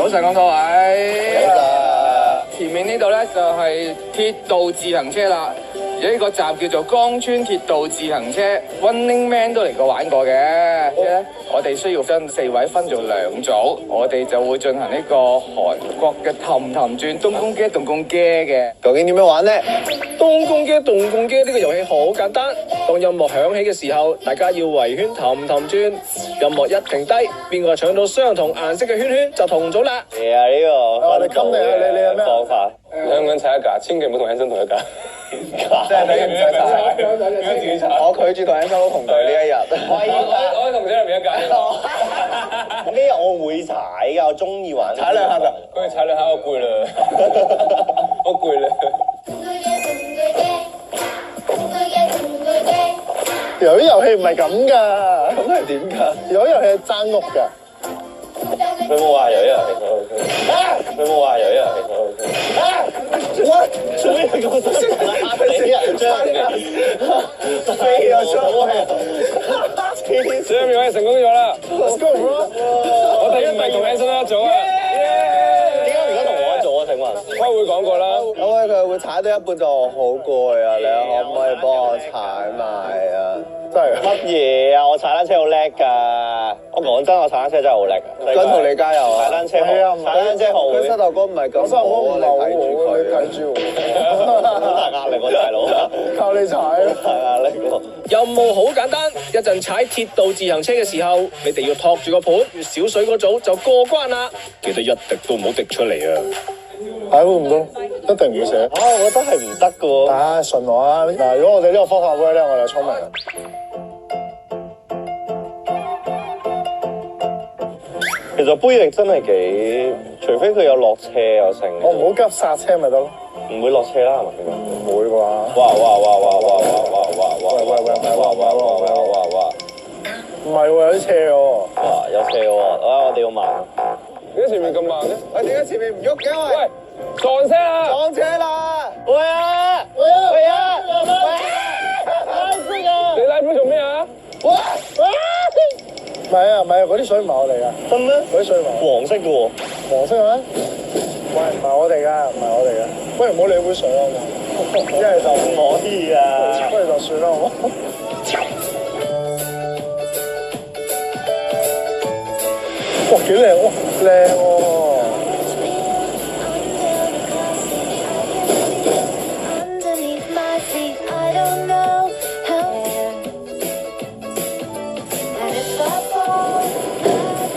早晨咁多位。前面呢度咧就係鐵道自行車啦。而呢個站叫做江村鐵道自行車 ，Running Man 都嚟過玩過嘅。我哋需要將4位分做2組，我哋就會進行呢個韓國嘅氹氹轉東宮機動共機嘅。究竟點樣玩呢？東宮機動共機呢個遊戲好簡單，當音樂響起嘅時候，大家要圍圈氹氹轉，音樂一停低，邊個搶到相同顏色嘅圈圈就同組啦。係啊，呢個我哋今日你有咩方法？兩個人踩一架，千祈唔好同 Anson 同一架。即係你唔使踩，我拒絕同 Anson 同隊呢一日。我喺同車入面一架。呢日我會踩㗎，我中意玩。踩2下咋？佢踩2下，我攰啦，我攰啦。有啲遊戲唔係咁㗎，咁係點㗎？有啲遊戲係爭屋㗎。佢冇話有一日其實 OK。佢冇話有一日其實 OK。哇！做咩咁多聲？死人張嘅，飛咗出去。上面我哋成功咗啦！ Let's go bro！我哋唔係同 Anson 一組啊！點解而家同我一組啊？請問？開會講過啦。咁佢會踩到一半就好攰啊！你可唔可以幫我踩埋啊？真係乜嘢啊？我踩單車好叻㗎！我講真，我踩單車真係好叻㗎。想同你加油啊！踩單車好，踩單車好。佢膝頭哥唔係咁好啊！你睇住佢，你睇住我，好大壓力喎，大佬。靠你踩啊！大壓力喎。任務好簡單，一陣踩鐵道自行車嘅時候，你哋要托住個盤，越少水嗰組就過關啦。記得一滴都唔好滴出嚟啊！睇會唔到，一定唔會寫。我覺得係唔得㗎喎。啊，順我啊！嗱，如果我哋呢個方法 work 咧，我就聰明啦。其實杯力真係幾，除非佢有落車有成。我唔好急剎車咪得咯。唔會落車啦，係咪？唔會啩？哇！唔係喎，有啲車喎。哇，有車喎！我哋要慢。點解前面咁慢嘅？喂，點解前面唔喐嘅？喂，撞車啦！撞車啦！喂啊！你拉杯做咩啊？唔係啊，嗰啲水唔係我哋㗎。真咩？嗰啲水唔係我黃色嘅喎。黃色嘅咩？喂，唔係我哋㗎，唔係我哋㗎。不如唔好理杯水啦，好冇？一係就唔可以啊！不如就算啦，好冇？哇，幾靚喎！靚喎！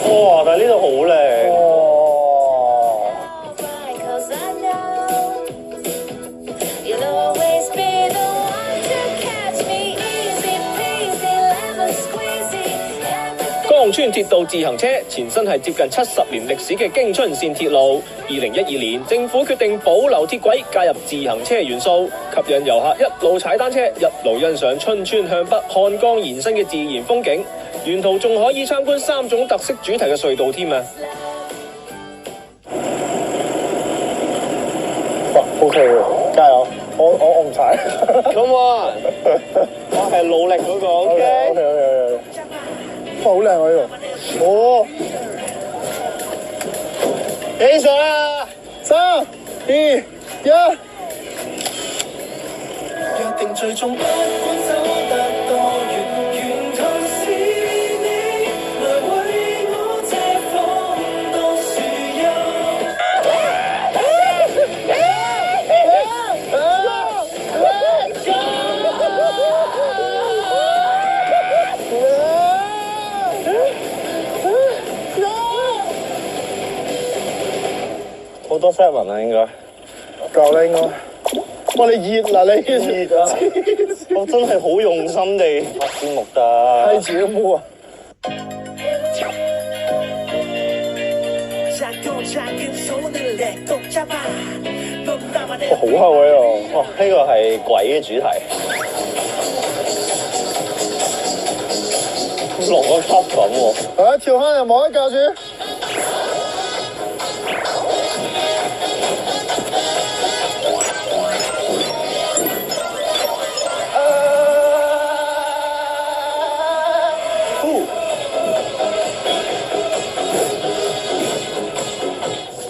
哇！但係呢度好靚。江村鐵道自行車前身係接近70年歷史嘅京春線鐵路。2012年，政府決定保留鐵軌，加入自行車元素，吸引遊客一路踩單車，一路欣賞春川向北漢江延伸嘅自然風景。沿途仲可以參觀3種特色主題嘅隧道添啊！哇，OK 喎，加油！我唔踩。Come on！我係努力嗰個 OK。哇，好靚喎呢度！哦，起上啦！3、2、1。約定最終不管走得多遠，沿途是你來為我遮風當樹蔭。好多 7 啊，應該夠啦應該。哇！你熱啦，你熱啊！我真係好用心地拍節目㗎。係自己摸啊！哇，好黑位啊！哇！呢個係鬼嘅主題，落個級咁喎。跳坑又冇得教住。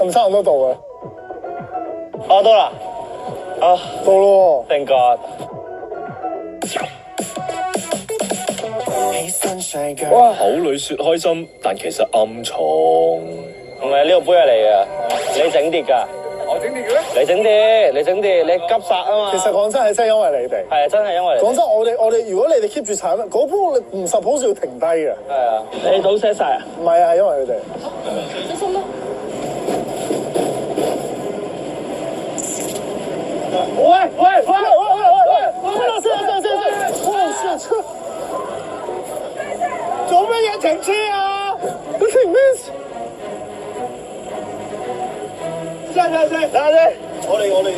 咁差唔多到啊，哦，到啦，啊到咯，thank God。哇！口裏說開心，但其實暗藏。唔係呢個杯係你嘅，你整跌㗎。我整啲嘅咩？你整啲，你整啲，你急殺啊嘛！喎。其實講真係真係因為你哋。係啊，真係因為你。講真，我哋如果你哋 keep 住產嗰波，你唔 suppose 要停低嘅。係啊，你倒瀉晒啊？唔係啊，係因為佢哋。小心啦！喂喂喂喂！先！做咩嘢停車啊？你停咩？等陣，我哋要停，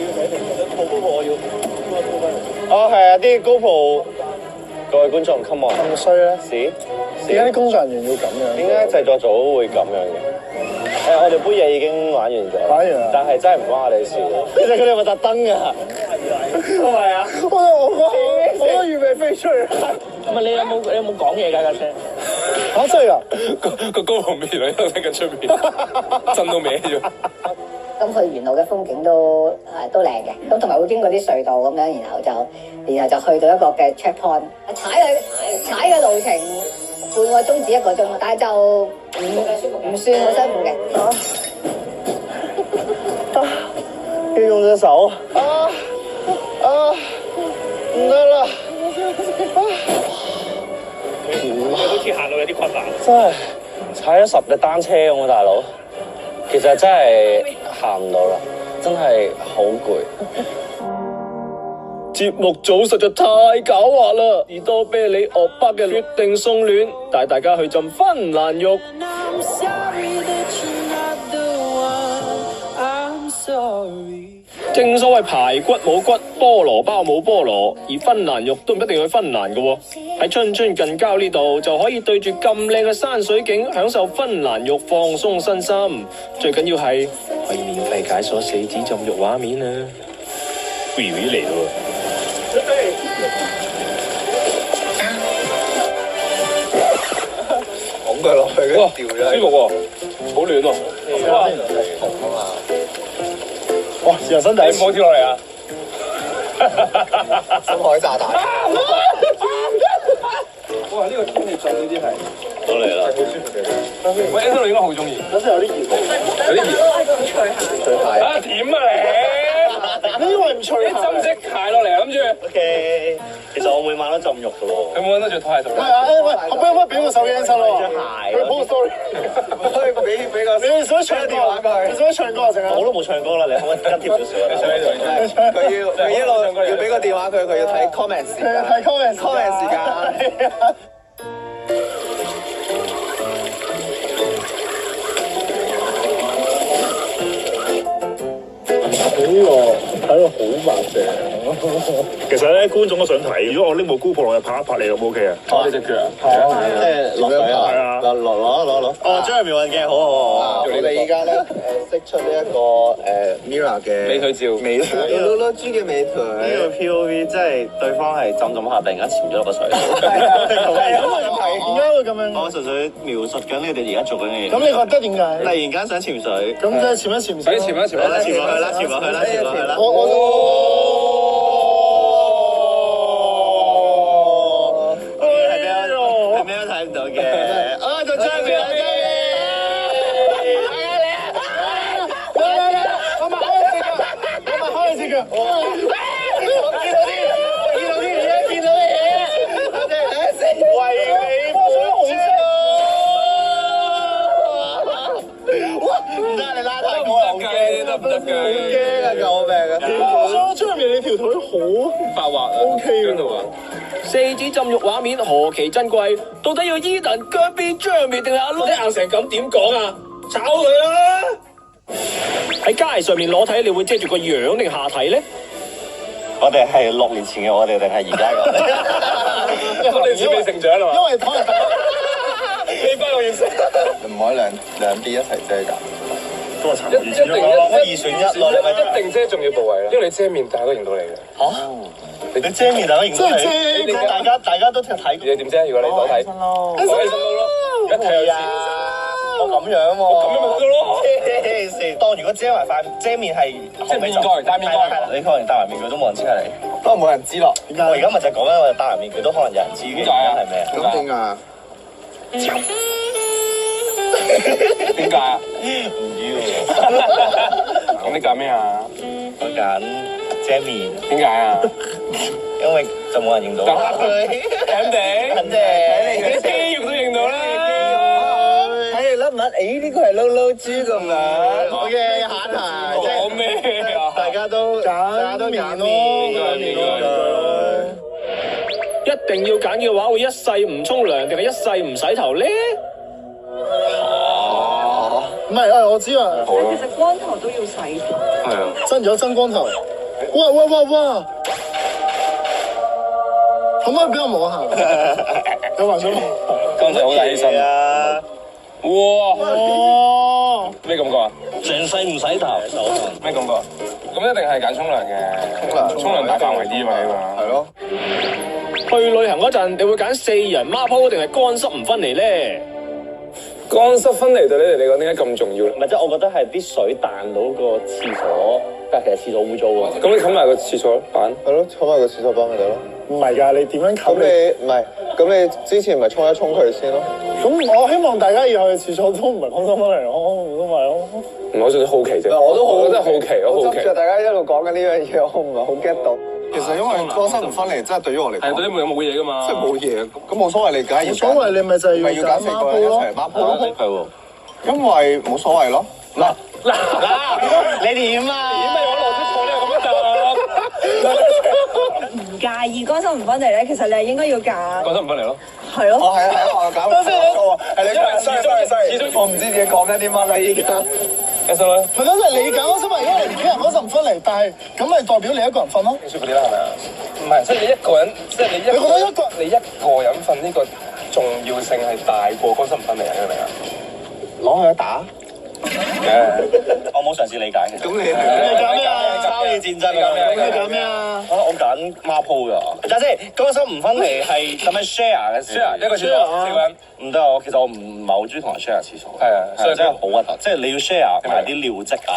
鋪嗰個我要鋪翻嚟。哦，係啊，啲 GoPro 各位觀眾 come on，咁衰咧？屎！點解啲工作人員要咁樣？點解製作組會咁樣嘅？我哋杯嘢已經玩完咗，玩完啦但係真係唔關我哋事。其實佢哋係咪特登㗎？係咪啊？我都預備飛出去。唔係你有冇講嘢㗎架車？嚇真係㗎？個高雄美女喺度喺緊出面，震到歪咗。咁佢沿路嘅風景都靚嘅，咁同埋會經過啲隧道咁樣，然後就去到一個嘅 checkpoint，踩嘅路程半個鐘至1個鐘，但係就唔算好辛苦嘅。要用隻手唔得啦！好似行路有啲困難。真係踩咗10日單車咁啊，大佬！其實真係行唔到啦，真係好攰。節目組實在太狡猾啦！士多啤梨惡巴嘅決定送暖，帶大家去浸芬蘭浴。正所謂排骨冇骨，菠蘿包冇菠蘿，而芬蘭浴都唔一定去芬蘭嘅喎。喺春春近郊呢度就可以對住咁靚嘅山水景，享受芬蘭浴放鬆身心。最緊要係可以免費解鎖4指浸浴畫面啊！不如嚟咯拱佢落去，哇，掉咗。舒服喎，好暖喎。哇！人生第一次你唔好跳落嚟啊！深海炸彈。哇！呢個天氣盡呢啲係，到嚟啦！好舒服嘅。喂 Anthony 應該好中意，有啲熱，有啲熱。啊點啊你？你以為唔除你針織鞋落嚟啊諗住？ OK，其實我每晚都浸浴嘅喎。有冇揾得住拖鞋喂啊！喂，我俾俾個手機先咯。鞋佢 post story。俾個。你想唱歌啊？你想唱歌啊？成日。我都冇唱歌啦，你可唔可以跟貼少少啊？佢一路要俾個電話佢要睇 comment 時間。睇 comment 時間。呢個睇到好白淨。其實咧，觀眾都想睇。如果我拎部 GoPro 落去拍一拍你，O 唔 OK 啊？拖你隻腳啊！即係落水啊！係啊攞。哦，將佢描印鏡，好。我哋而家咧釋出呢一個Mirror 嘅美腿照，美腿，攞豬嘅美腿。呢個 POV 即係對方係浸下，突然間潛咗落個水。點解會咁樣？我純粹描述緊你哋而家做緊嘅嘢。咁你覺得點解？突然間想潛水，咁即係潛一潛水。快啲潛啦潛啦！潛落去啦！係咩都睇唔到嘅。啊，就張面啦！開始腳。我見到啲嘢，為你付出。哇！唔得，你拉太高啦，好驚，得唔得㗎？好驚啊！救命啊！我出面你條腿好發滑啊 OK 喎喺度啊！ 4指浸浴畫面何其珍貴，到底要伊頓、姜邊、張面定係阿碌硬成咁點講啊？炒佢啦！喺街上面裸體，你會遮住個樣定下體咧？我哋係6年前嘅我哋定係而家嘅？我哋似未成長啊嘛！因為可能你翻我認識，唔可以兩邊一齊遮㗎。都係陳一定2選1咯，你咪一定遮重要部位啦，因為你遮面大家都認到你嘅。你遮面大家認即係遮大家都睇過。你點遮？如果你裸體，我起身咯，一睇就知。我咁樣喎，咁樣咪得咯。當如果果遮埋塊遮面係即係面具戴面具係啦，你可能戴埋面具都冇人知係你。都冇人知咯。我而家咪就講緊，我戴埋面具都可能有人知嘅。點解啊？係咩啊？咁點解？點解啊？唔知喎。咁你揀咩啊？我揀遮面，點解啊？因為就冇人認到。肯定，肯定你肌肉都認到啦。睇你甩物，誒呢個係撈撈豬咁樣。好嘅，下一題。講咩啊？大家都揀面咯，一定要揀嘅話，會一世唔沖涼定係一世唔洗頭咧？唔係，我知啊。其實光頭都要洗頭。係啊。真有真光頭。哇！可唔可以俾我摸下？有幻想冇？剛才好大犧牲啊！哇！咩感覺啊？成世唔洗頭，咩感覺？咁一定係揀沖涼嘅。沖涼大範圍啲嘛，呢個。係咯。去旅行嗰陣，你會揀4人孖鋪定係乾濕唔分離咧？乾濕分離對你哋嚟講點解咁重要咧？唔係即係我覺得係啲水彈到個廁所，但係其實廁所污糟啊。咁你冚埋個廁所板？係咯，沖埋個廁所板咪得咯。唔係㗎，你點樣咁你唔係，咁你之前咪沖一沖佢先咯。咁我希望大家以後去廁所都唔係乾濕分離咯，都咪咯。唔係，我純粹好奇啫。我真係好奇，我好奇。執著大家一路講緊呢樣嘢，我唔係好 get 到。其實因為乾濕唔分離，真係對於我嚟講，係對啲冇嘢噶嘛。即係冇嘢，咁冇所謂，你梗係要。冇所謂，你咪就係要揀孖鋪咯。係喎。因為冇所謂咯。嗱，你點啊？點解我落咗錯咧？咁樣就唔介意乾濕唔分離咧，其實你係應該要揀。乾濕唔分離咯。係咯。係啊，我揀錯喎。係你揀sorry，我唔知自己講緊啲乜啦，依家。一收啦。咪嗰陣你揀乾濕咪因為幾人乾濕唔分離，但係咁咪代表你一個人瞓咯。舒服啲啦，係咪啊？唔係，即係你一個人，即係你覺得你一個人瞓呢個重要性係大過乾濕唔分離啊？明唔明啊？攞佢一打。我冇嘗試理解嘅。咁你揀咩啊？參與戰爭㗎。你揀咩啊？我揀孖鋪㗎。但係乾濕唔分離係咁樣 share 嘅 share 一個廁所4個人。唔得啊！其實我唔係好中意同人 share 廁所。係啊，所以真係好核突。即係你要 share 埋啲尿漬啊。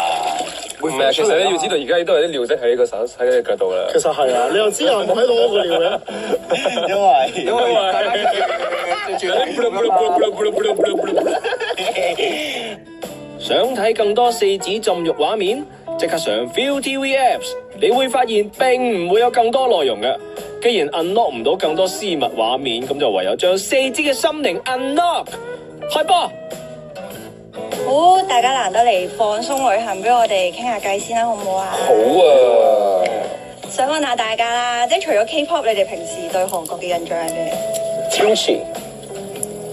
唔係啊，其實你要知道，而家都有啲尿漬喺呢個手喺呢個腳度啦。其實係啊，你又知有人睇到我個尿嘅？因為想睇更多4子浸浴畫面，即刻上 ViuTV Apps， 你會發現並唔會有更多內容嘅。既然 unlock 唔到更多私密畫面，咁就唯有將4子嘅心靈 unlock。開波！好，大家難得嚟放鬆旅行，俾我哋傾下偈先啦，好唔好啊？好啊！想問下大家啦，即係除咗 K-pop，你哋平時對韓國嘅印象係咩？超前。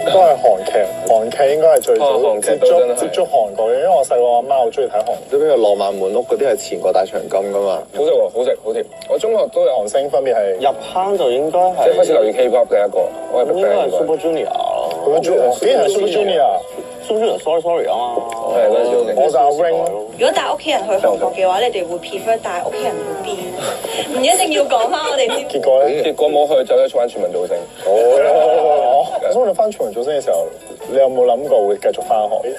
都係韓劇應該係最早接觸韓國嘅，因為我細個阿媽好中意睇韓劇。即係譬如浪漫滿屋嗰啲係前過大長今噶嘛。好食喎，好食好甜。我中學都有韓星分別係入坑就應該係即係開始留意 K-pop 嘅一個，我係 應該係 Super Junior 咯。邊係 Super Junior？ Super Junior sorry 啊嘛。係嗰陣時我就阿 Ring。如果帶屋企人去韓國嘅話，你哋會 prefer 帶屋企人去邊？唔一定要講翻我哋啲。結果咧？結果冇去，走咗做翻全民造星。咁你翻全民造星嘅時候，你有冇諗過會繼續翻學？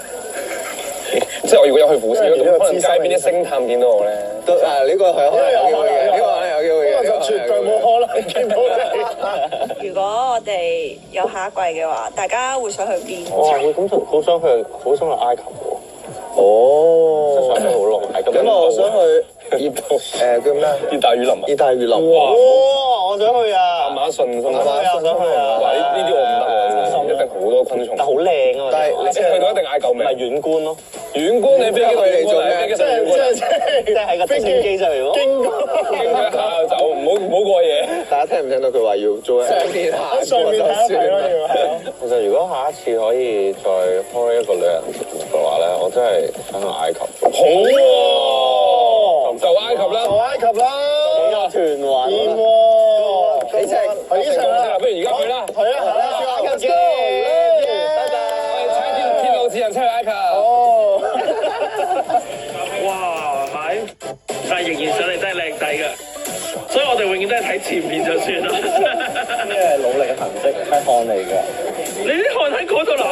即係我如果有去釜山，可能街邊啲星探見到我咧，都呢個係可能有機會嘅，呢個可能有機會嘅。就絕對冇可能見到你。如果我哋有下一季嘅話，大家會想去邊？哇！咁就好想去埃及喎。哦，想去好耐。咁我想去叫咩？熱帶雨林啊！熱帶雨林。哇！我想去啊！亞馬遜我想去啊！哇！呢啲我唔得喎，一定好多昆蟲。但好靚啊嘛！但係你去到一定嗌救命。係遠觀咯。遠觀你飛機去嚟做咩？即係喺個直升機上面咯。經過一下就走，唔好過夜。大家聽唔聽到佢話要做上面下上面睇一睇咯，要係咯。其實如果下一次可以再開一個旅行團嘅話咧，我真係想去埃及。好喎，就埃及啦，就埃及啦，團玩掂喎，起程啦，不如而家去啦，係啊，埃及，拜拜，我哋踩鐵路自行車去埃及。哇，係，但係仍然上嚟真係靚仔嘅，所以我哋永遠都係睇前面就算啦。呢係努力嘅痕跡，係汗嚟嘅。你啲汗喺嗰度流。